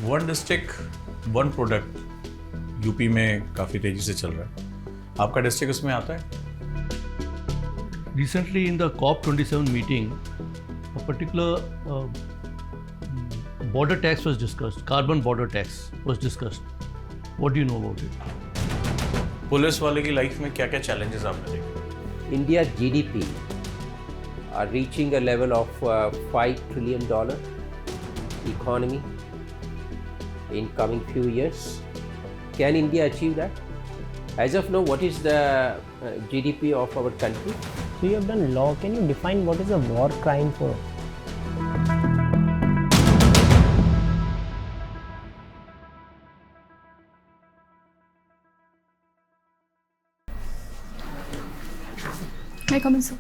One district one product UP में काफ़ी तेज़ी से चल रहा है, आपका डिस्ट्रिक्ट उसमें आता है? Recently in the COP27 meeting, a particular border tax was discussed, carbon border tax was discussed. What do you know about it? Police वाले की लाइफ में क्या क्या चैलेंजेस आपने देखे? India's GDP are reaching a level of $5 trillion economy in coming few years. Can India achieve that? As of now, what is the GDP of our country? So you have done law. Can you define what is a war crime for? May I come in, sir?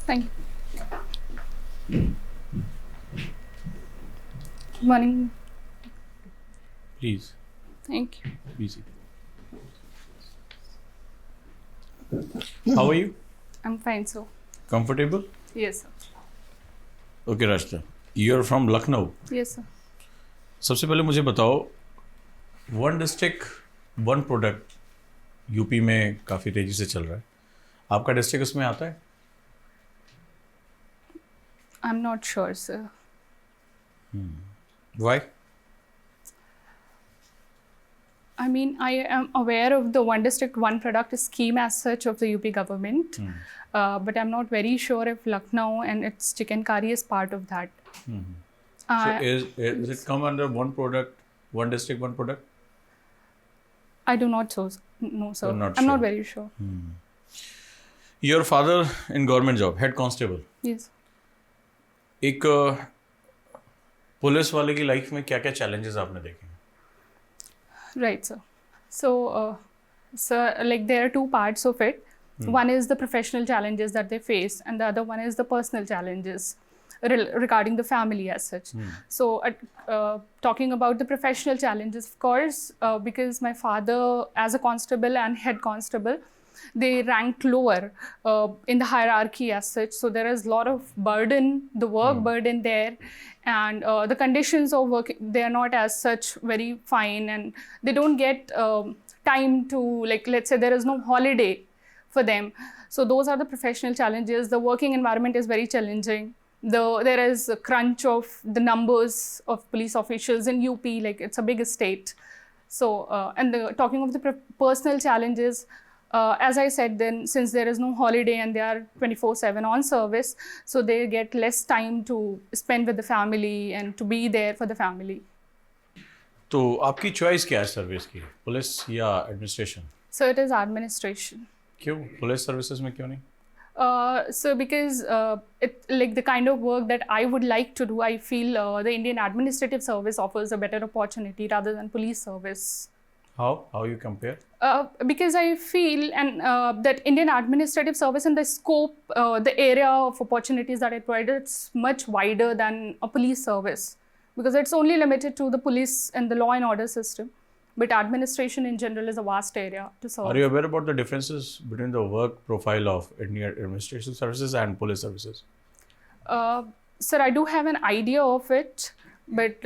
Thank you. Good morning. Please, Thank you. please. How are you? I'm fine, sir. Comfortable? Yes, sir. Okay, Rashida. You're from Lucknow. Yes, sir. सबसे पहले मुझे बताओ, one district one product UP में काफ़ी तेज़ी से चल रहा है, आपका डिस्ट्रिक्ट उसमें आता है? I'm not sure, sir. Why? I mean, I am aware of the one district, one product scheme as such of the UP government, but I'm not very sure if Lucknow and its chicken curry is part of that. So is it come under one product, one district, one product? I do not know, sir. You're not I'm sure. not very sure. Your father in government job, head constable. Yes. एक police वाले की life में क्या क्या challenges आपने देखे? Right, sir. So, like there are two parts of it. One is the professional challenges that they face, and the other one is the personal challenges regarding the family as such. So, talking about the professional challenges, of course, because my father, as a constable and head constable, they rank lower in the hierarchy as such. So there is a lot of burden, the work burden there, and the conditions of work, they are not as such very fine, and they don't get time to, like, let's say there is no holiday for them. So those are the professional challenges. The working environment is very challenging. There is a crunch of the numbers of police officials in UP, like it's a big state. So, and talking of the personal challenges, as I said, then since there is no holiday and they are 24/7 on service, so they get less time to spend with the family and to be there for the family. तो आपकी choice क्या है service की, police या administration? So it is administration. क्यों police services में क्यों नहीं? So because it, like the kind of work that I would like to do, I feel the Indian administrative service offers a better opportunity rather than police service. How you compare? Because I feel that Indian administrative service and the scope, the area of opportunities that it provides, it's much wider than a police service, because it's only limited to the police and the law and order system. But administration in general is a vast area to serve. Are you aware about the differences between the work profile of Indian administrative services and police services? Sir, I do have an idea of it, but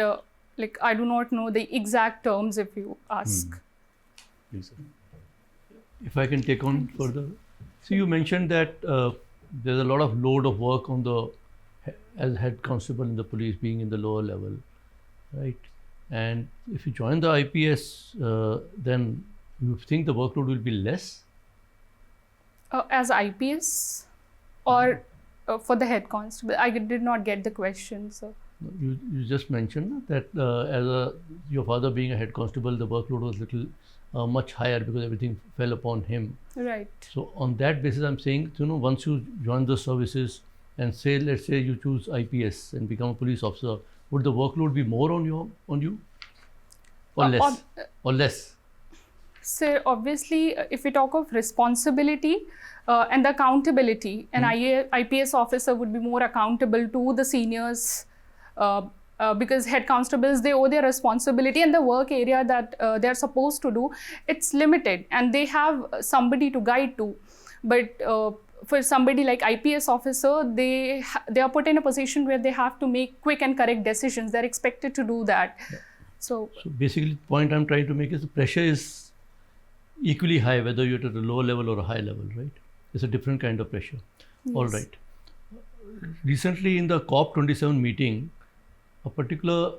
like I do not know the exact terms if you ask. Please, sir. If I can take on further. So you mentioned that there's a lot of load of work on the as head constable in the police being in the lower level, right? And if you join the IPS, then you think the workload will be less? As IPS or for the head constable? I did not get the question, sir. You just mentioned that your father being a head constable, the workload was little much higher because everything fell upon him. Right. So on that basis, I'm saying, once you join the services and say, let's say you choose IPS and become a police officer, would the workload be more on you, or less, or less? Sir, obviously, if we talk of responsibility and accountability, an IPS officer would be more accountable to the seniors, because head constables, they owe their responsibility, and the work area that they are supposed to do, it's limited, and they have somebody to guide to. But for somebody like IPS officer, they are put in a position where they have to make quick and correct decisions. They're expected to do that. So basically, the point I'm trying to make is the pressure is equally high, whether you're at a lower level or a high level, right? It's a different kind of pressure. yes. All right. Recently, in the COP27 meeting, a particular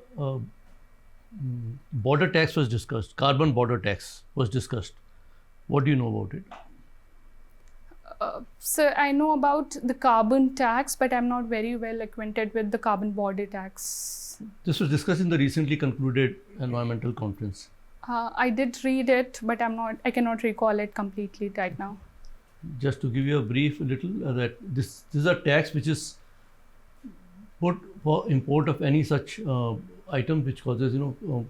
border tax was discussed. Carbon border tax was discussed. What do you know about it? So I know about the carbon tax, but I'm not very well acquainted with the carbon border tax. This was discussed in the recently concluded environmental conference. I did read it, but I cannot recall it completely right now. Just to give you a brief little, that this is a tax which is put for import of any such item which causes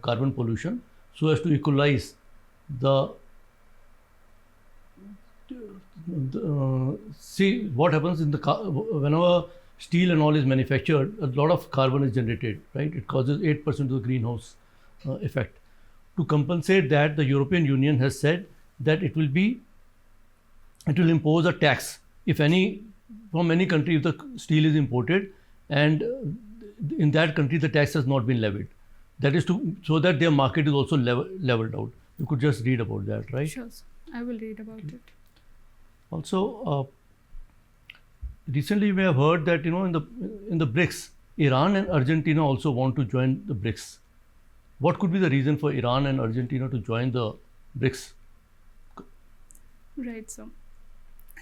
carbon pollution, so as to equalize the see what happens in the whenever steel and all is manufactured, a lot of carbon is generated, right? It causes 8% of the greenhouse effect. To compensate that, the European Union has said that it will impose a tax from any country if the steel is imported, and in that country the tax has not been levied. That is so that their market is also leveled out. You could just read about that, right? Sure, I will read about it. Also, recently you may have heard that in the BRICS, Iran and Argentina also want to join the BRICS. What could be the reason for Iran and Argentina to join the BRICS? Right.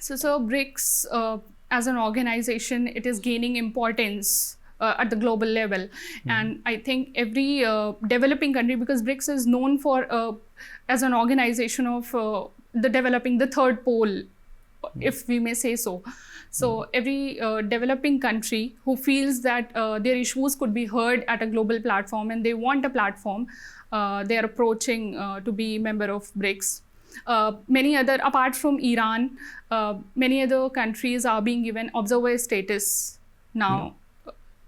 So BRICS as an organization, it is gaining importance at the global level, and I think every developing country, because BRICS is known for as an organization of developing the third pole, if we may say so. So every developing country who feels that their issues could be heard at a global platform and they want a platform, they are approaching to be member of BRICS. Many other, apart from Iran, many other countries are being given observer status now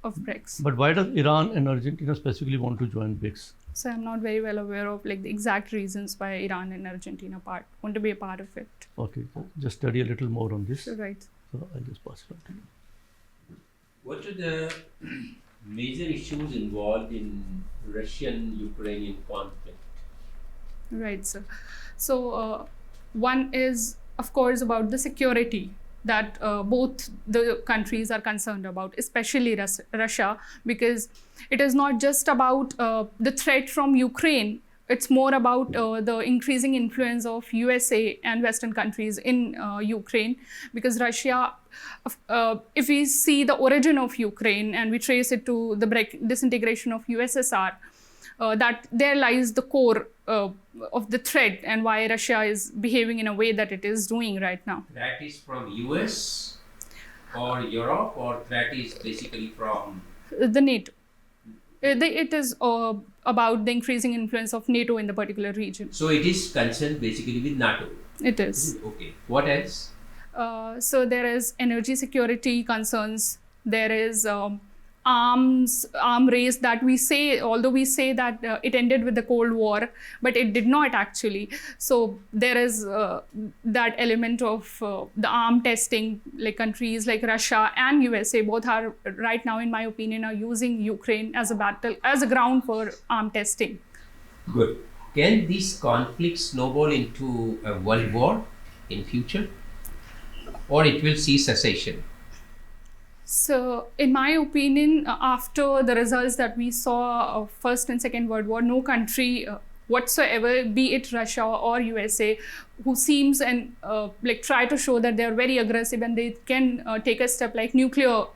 of BRICS. But why does Iran and Argentina specifically want to join BRICS? So I'm not very well aware of the exact reasons why Iran and Argentina want to be a part of it. Okay, so just study a little more on this. Right. So I'll just pass it on to you. What are the major issues involved in Russian-Ukrainian conflict? Right, sir. So one is, of course, about the security that both the countries are concerned about, especially Russia, because it is not just about the threat from Ukraine. It's more about the increasing influence of USA and Western countries in Ukraine, because Russia, if we see the origin of Ukraine and we trace it to the disintegration of USSR, that there lies the core of the threat and why Russia is behaving in a way that it is doing right now. That is from US or Europe, or that is basically from the NATO. It is about the increasing influence of NATO in the particular region. So it is concerned basically with NATO. It is. Okay. What else? So there is energy security concerns. There is arm race that we say, although we say that it ended with the Cold War, but it did not actually. So there is that element of the arm testing, like countries like Russia and USA, both are right now, in my opinion, are using Ukraine as a ground for arm testing. Good. Can this conflict snowball into a world war in future, or it will see cessation? So, in my opinion, after the results that we saw of First and Second World War, no country whatsoever, be it Russia or USA, who seems and try to show that they are very aggressive and they can take a step like nuclear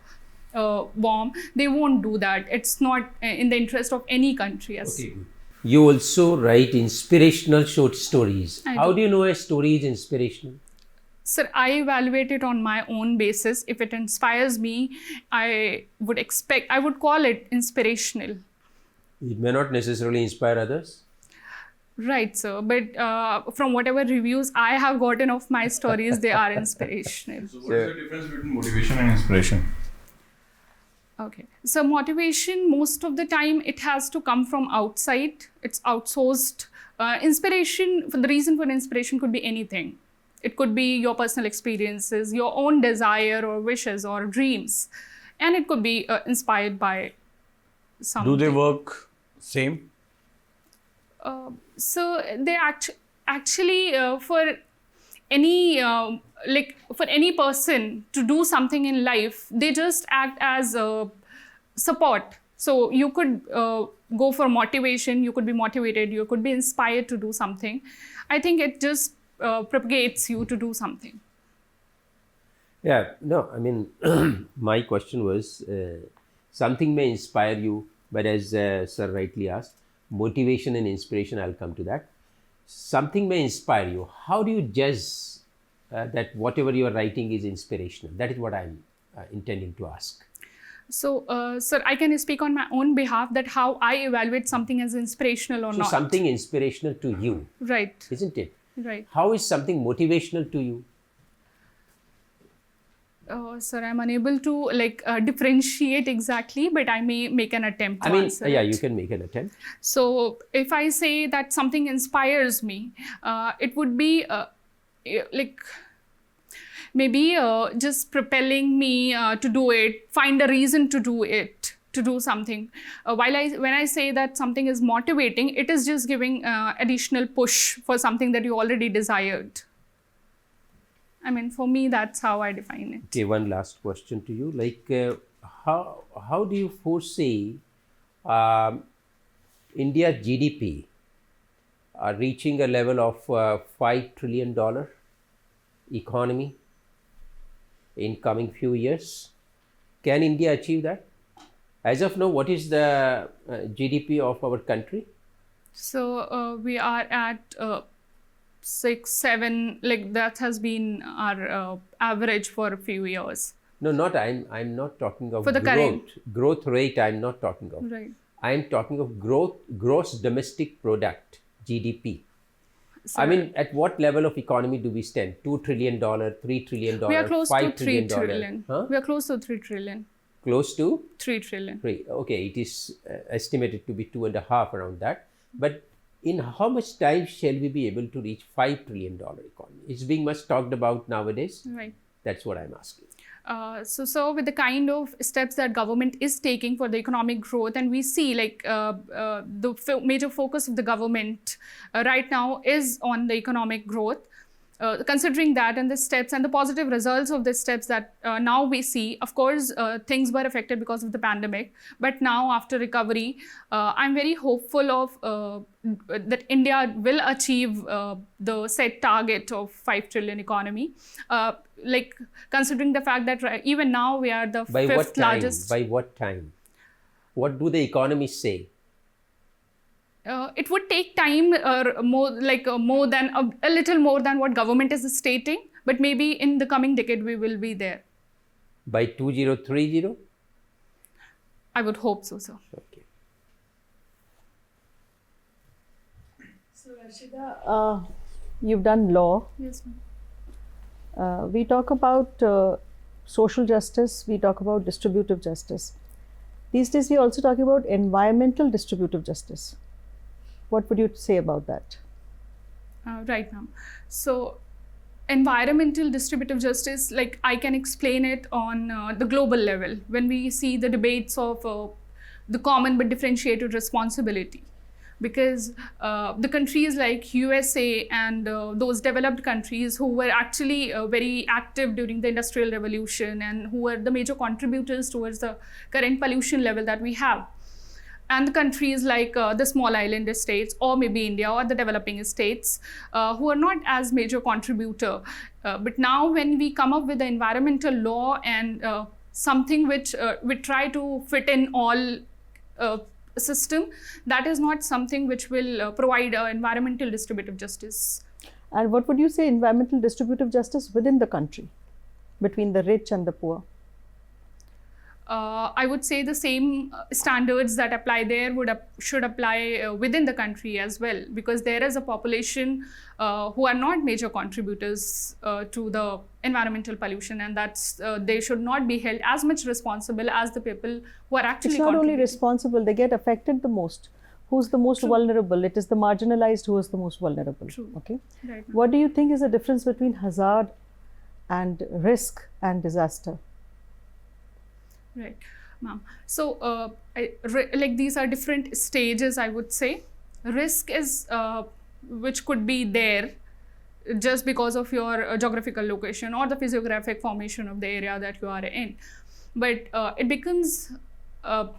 bomb, they won't do that. It's not in the interest of any country. Okay, good. You also write inspirational short stories. How do you know a story is inspirational? Sir, I evaluate it on my own basis. If it inspires me, I would call it inspirational. It may not necessarily inspire others. Right, sir. But from whatever reviews I have gotten of my stories, they are inspirational. So what is the difference between motivation and inspiration? Okay. So motivation, most of the time, it has to come from outside. It's outsourced. Inspiration, the reason for inspiration could be anything. It could be your personal experiences, your own desire or wishes or dreams, and it could be inspired by something. Do they work same? So they actually for any for any person to do something in life, they just act as support. So you could go for motivation, you could be motivated, you could be inspired to do something. I think it just propagates you to do something. Yeah, no, I mean, my question was something may inspire you, but as Sir rightly asked, motivation and inspiration, I'll come to that. Something may inspire you. How do you judge that whatever you are writing is inspirational? That is what I'm intending to ask. So, sir, I can speak on my own behalf that how I evaluate something as inspirational or So not. something inspirational to you, Right, isn't it? right. How is something motivational to you? Sir, I'm unable to differentiate exactly, but I may make an attempt to I mean, answer yeah, it. you can make an attempt. So if I say that something inspires me, it would be maybe just propelling me to do it, find a reason to do it, to do something. When I say that something is motivating, it is just giving additional push for something that you already desired. I mean, for me, that's how I define it. Okay, one last question to you. Like, how do you foresee India's GDP reaching a level of $5 trillion economy in coming few years? Can India achieve that? As of now, what is the GDP of our country? So we are at 6, 7, like that has been our average for a few years. No, not I'm not talking of For the growth rate. I'm not talking of. Right. I'm talking of gross domestic product, GDP. So I mean, at what level of economy do we stand? $2 trillion, $3 trillion, we are close to $5 3 trillion? trillion. Huh? We are close to 3 trillion. Close to 3 trillion. 3. Okay, it is estimated to be 2.5 around that. But in how much time shall we be able to reach $5 trillion economy? It's being much talked about nowadays. Right. That's what I'm asking. So with the kind of steps that government is taking for the economic growth, and we see major focus of the government right now is on the economic growth. Considering that and the steps and the positive results of the steps that now we see, of course, things were affected because of the pandemic. But now after recovery, I'm very hopeful of that India will achieve the set target of 5 trillion economy. Considering the fact that even now we are the By fifth what time? largest. By what time? What do the economists say? It would take time, a little more than what government is stating, but maybe in the coming decade we will be there. By 2030? I would hope so, sir. Okay. So Rashida, you've done law. Yes, ma'am. We talk about social justice, we talk about distributive justice. These days we are also talking about environmental distributive justice. What would you say about that? Right, ma'am. So environmental distributive justice, I can explain it on the global level. When we see the debates of the common but differentiated responsibility, because the countries like USA and those developed countries who were actually very active during the Industrial Revolution and who were the major contributors towards the current pollution level that we have, and the countries like the small island states or maybe India or the developing states who are not as major contributor. But now when we come up with the environmental law and something which we try to fit in all system, that is not something which will provide environmental distributive justice. And what would you say environmental distributive justice within the country, between the rich and the poor? I would say the same standards that apply there should apply within the country as well, because there is a population who are not major contributors to the environmental pollution, and that's they should not be held as much responsible as the people who are actually It's not only responsible, they get affected the most. Who's the most True. vulnerable? It is the marginalized who is the most vulnerable. True. Okay. Right. ma'am. What do you think is the difference between hazard and risk and disaster? Right, ma'am. So, like these are different stages, I would say. Risk is which could be there just because of your geographical location or the physiographic formation of the area that you are in. But it becomes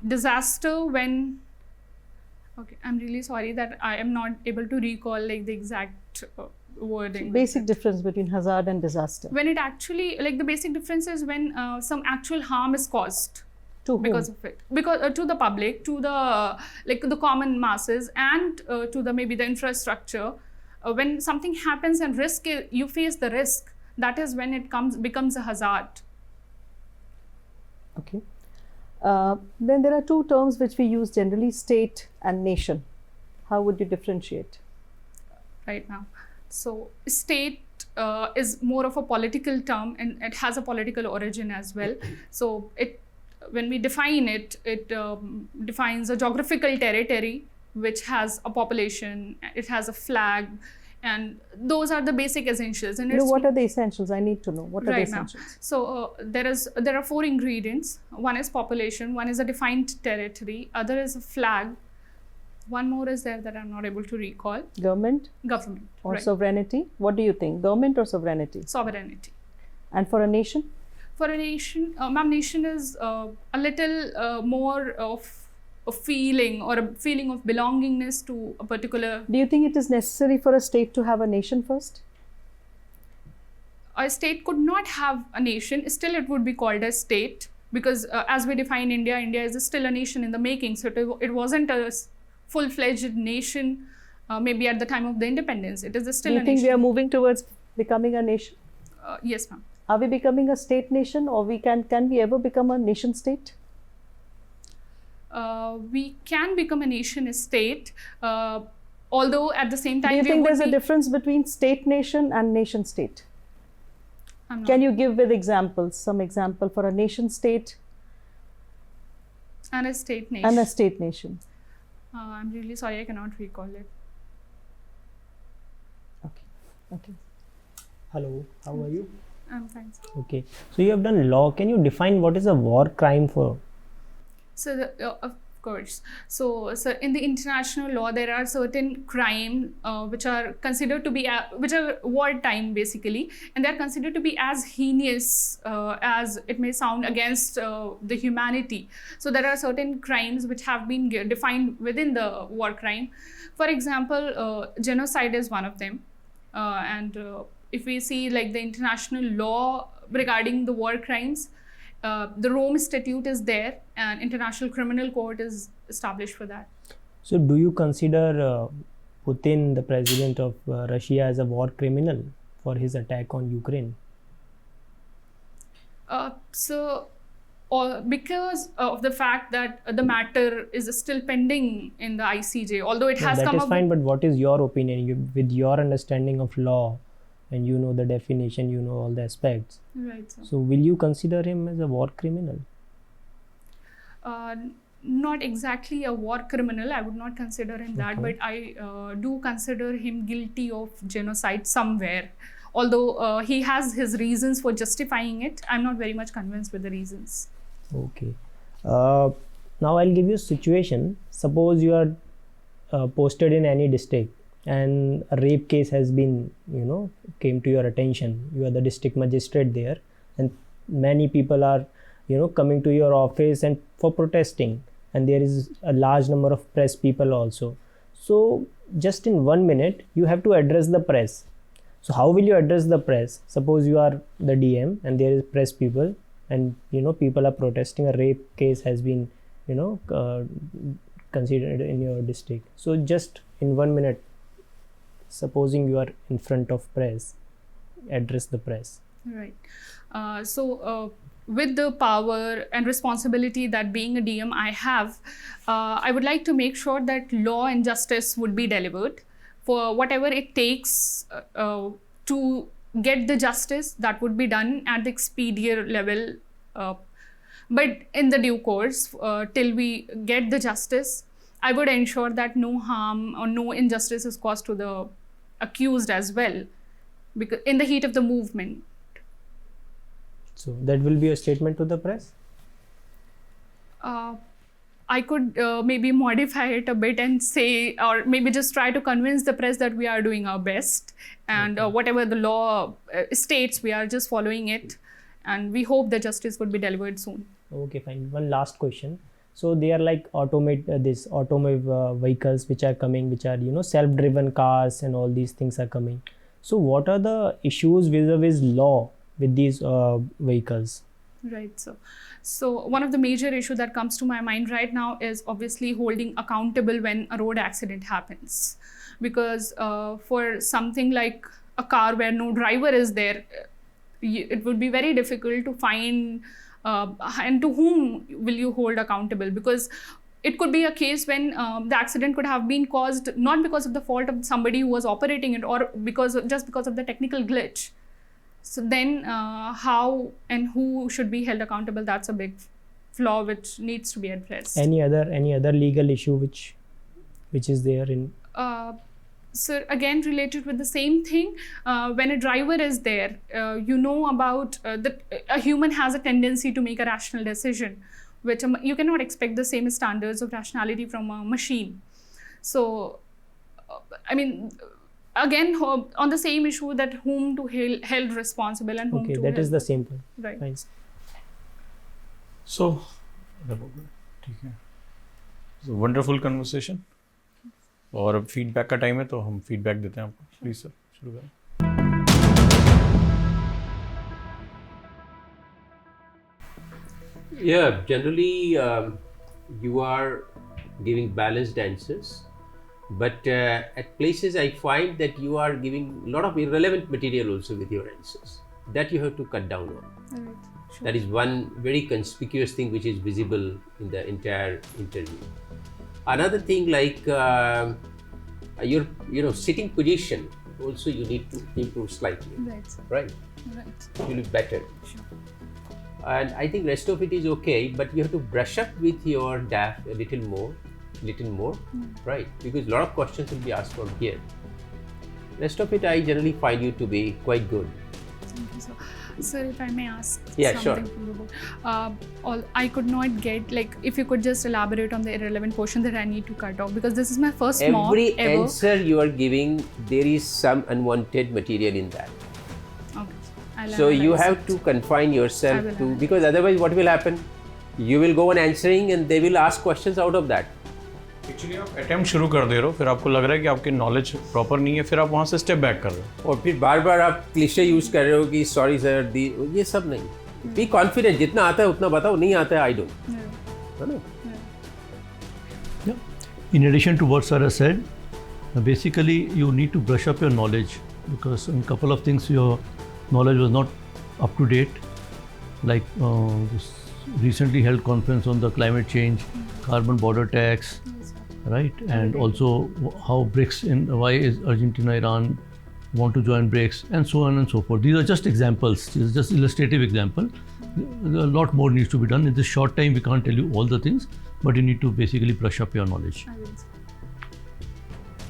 disaster when, okay, I'm really sorry that I am not able to recall like the exact wording. Basic difference between hazard and disaster. When it actually, like the basic difference is when some actual harm is caused To whom? because of it, because to the public, to the like the common masses, and to the maybe the infrastructure. When something happens and you face the risk, that is when it becomes a hazard. Okay. Then there are two terms which we use generally, state and nation. How would you differentiate? Right now, so state is more of a political term, and it has a political origin as well. So when we define it, it defines a geographical territory which has a population, it has a flag, and those are the basic essentials. And it's What are the essentials? I need to know. What are the right now. essentials? So there are 4 ingredients. One is population, one is a defined territory, other is a flag, one more is there that I'm not able to recall. Government Government or right. Sovereignty? What do you think? Government or sovereignty? Sovereignty. And for a nation? For a nation, ma'am, nation is a little more of a feeling or a feeling of belongingness to a particular. Do you think it is necessary for a state to have a nation first? A state could not have a nation, still it would be called a state, because as we define India, India is still a nation in the making. So it wasn't a full-fledged nation maybe at the time of the independence. It is still Do a you think nation. we are moving towards becoming a nation? Yes, ma'am. Are we becoming a state nation, or can we ever become a nation state? We can become a nation state, although at the same time Do you we think would there's a be- difference between state nation and nation state? I'm not- Can you give with examples, some example for a nation state and a state nation. and a state nation? I'm really sorry, I cannot recall it. Okay. Hello, how are you? I'm fine. Sir. Okay, so you have done law. Can you define what is a war crime for? So, of course. So, in the international law, there are certain crimes which are considered to be, which are wartime basically, and they are considered to be as heinous as it may sound against the humanity. So, there are certain crimes which have been defined within the war crime. For example, genocide is one of them. And if we see like the international law regarding the war crimes, the Rome Statute is there, and International Criminal Court is established for that. So do you consider Putin, the president of Russia, as a war criminal for his attack on Ukraine? Because of the fact that the matter is still pending in the ICJ, although it has That come is up fine, but what is your opinion? With your understanding of law, and you know the definition, you know all the aspects. right. So will you consider him as a war criminal? Not exactly a war criminal, I would not consider him that, but I do consider him guilty of genocide somewhere. Although he has his reasons for justifying it, I'm not very much convinced with the reasons. Okay. Now I'll give you a situation. Suppose you are posted in any district and a rape case has been, came to your attention. You are the district magistrate there, and many people are, coming to your office and for protesting, and there is a large number of press people also. So just in 1 minute, you have to address the press. So how will you address the press? Suppose you are the DM and there is press people, and people are protesting. A rape case has been considered in your district. So just in 1 minute, supposing you are in front of press, address the press. Right. With the power and responsibility that being a DM I have, I would like to make sure that law and justice would be delivered for whatever it takes to get the justice. That would be done at the expedient level, but in the due course, till we get the justice, I would ensure that no harm or no injustice is caused to the accused as well, because in the heat of the movement. So that will be a statement to the press? I could maybe modify it a bit and say, or maybe just try to convince the press that we are doing our best, and whatever the law states, we are just following it, and we hope the justice would be delivered soon. Okay, fine. One last question. So they are like automotive vehicles which are coming, which are, you know, self-driven cars and all these things are coming. So what are the issues vis-a-vis law with these vehicles? Right. So one of the major issue that comes to my mind right now is obviously holding accountable when a road accident happens, because for something like a car where no driver is there, it would be very difficult to find and to whom will you hold accountable, because it could be a case when the accident could have been caused not because of the fault of somebody who was operating it, or just because of the technical glitch. So then how and who should be held accountable? That's a big flaw which needs to be addressed. Any other legal issue which is there in? So again, related with the same thing, when a driver is there, you know about that a human has a tendency to make a rational decision, which you cannot expect the same standards of rationality from a machine. So, I mean, again, on the same issue, that whom to held responsible and whom to that is the same point. Right. Fine. So, wonderful conversation. और अब feedback का time है तो हम feedback देते हैं आपको. Please sir शुरू करें. Yeah, generally you are giving balanced answers, but at places I find that you are giving a lot of irrelevant material also with your answers. That you have to cut down on. Right. Sure. That is one very conspicuous thing which is visible in the entire interview. Another thing, like your sitting position also you need to improve slightly. Right. Right. Right. It will be better. Sure. And I think rest of it is okay, but you have to brush up with your DAF a little more, right? Because a lot of questions will be asked from here. Rest of it I generally find you to be quite good. Thank you, sir. Sir, if I may ask Sure. something from the I could not get, like, if you could just elaborate on the irrelevant portion that I need to cut off, because this is my first mock Every ever. answer you are giving, there is some unwanted material in that. Okay. I'll So you analyze have it. to confine yourself I will to, analyze. because otherwise what will happen? You will go on answering and they will ask questions out of that. Actually आप attempt शुरू कर दे रहे हो, फिर आपको लग रहा है कि आपकी नॉलेज प्रॉपर नहीं है, फिर आप वहाँ से स्टेप बैक कर रहे हो. और फिर बार बार आप क्लिशे यूज कर रहे हो कि सॉरी सर, ये सब नहीं. बी कॉन्फिडेंट, जितना आता है उतना बताओ, नहीं आता है आई डोंट. है ना? In addition to what Sarah said, basically you need to brush up your knowledge, because in a couple of things your knowledge was not up to date, like this recently held conference on the climate change, carbon border tax, right? And also how BRICS why is Argentina, Iran want to join BRICS, and so on and so forth. These are just examples. This is just illustrative example. A lot more needs to be done. In this short time, we can't tell you all the things, but you need to basically brush up your knowledge.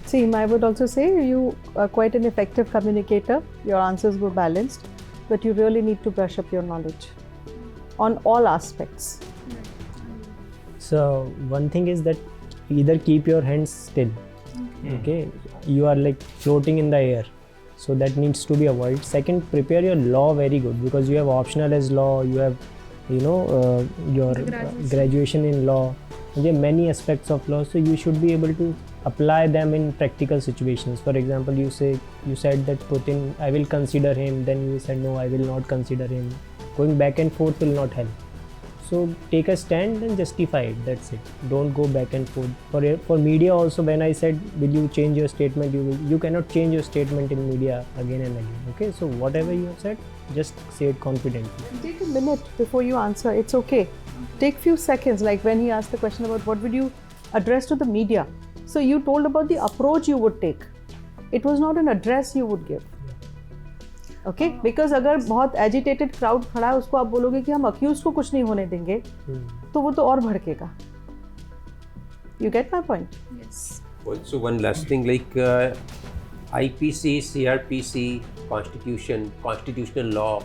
See, I would also say you are quite an effective communicator. Your answers were balanced, but you really need to brush up your knowledge on all aspects. So one thing is that either keep your hands still. Okay, you are like floating in the air, so that needs to be avoided. Second, prepare your law very good, because you have optional as law, you have your graduation in law, there are many aspects of law, so you should be able to apply them in practical situations. For example, you said that Putin, I will consider him, then you said no, I will not consider him. Going back and forth will not help. So take a stand and justify it. That's it. Don't go back and forth. For media also, when I said, will you change your statement? You cannot change your statement in media again and again. Okay. So whatever you have said, just say it confidently. Take a minute before you answer. It's okay. Take few seconds. Like when he asked the question about what would you address to the media. So you told about the approach you would take. It was not an address you would give. Okay because अगर बहुत agitated crowd खड़ा है, उसको आप बोलोगे कि हम accused को कुछ नहीं होने देंगे, तो वो तो और भड़केगा. You get my point? Yes. Also, one last thing, like IPC, CRPC, Constitution, constitutional law,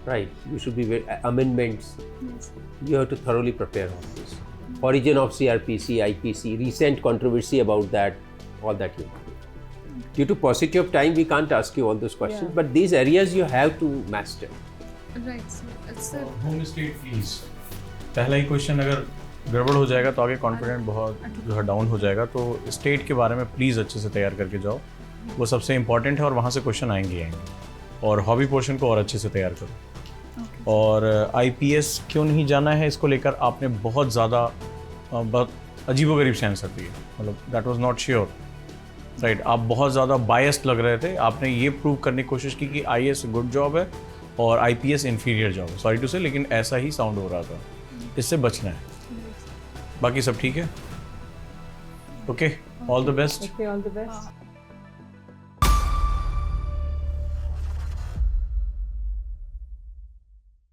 right? You should be amendments. Yes. You have to thoroughly prepare all this. Origin of CRPC, IPC, recent controversy about that, all that you have to do. Due to paucity of time, we can't ask you all those questions, but these areas you have to master. Right. So it's a home state please पहला ही question अगर गड़बड़ हो जाएगा तो आगे confident बहुत जो है डाउन हो जाएगा, तो स्टेट के बारे में प्लीज़ अच्छे से तैयार करके जाओ, वो सबसे इंपॉर्टेंट है और वहाँ से क्वेश्चन आएंगे। और हॉबी पोर्शन को और अच्छे से तैयार करो। और IPS क्यों नहीं जाना है, इसको लेकर आपने बहुत ज़्यादा बहुत अजीबोगरीब से आंसर दिए, मतलब that was not sure, right. आप बहुत ज़्यादा बायस्ड लग रहे थे, आपने ये प्रूव करने की कोशिश की कि IAS गुड जॉब है और IPS इन्फीरियर जॉब है, सॉरी टू से, लेकिन ऐसा ही साउंड हो रहा था। इससे बचना है, बाकी सब ठीक है। Okay, all the best. Okay, all the best.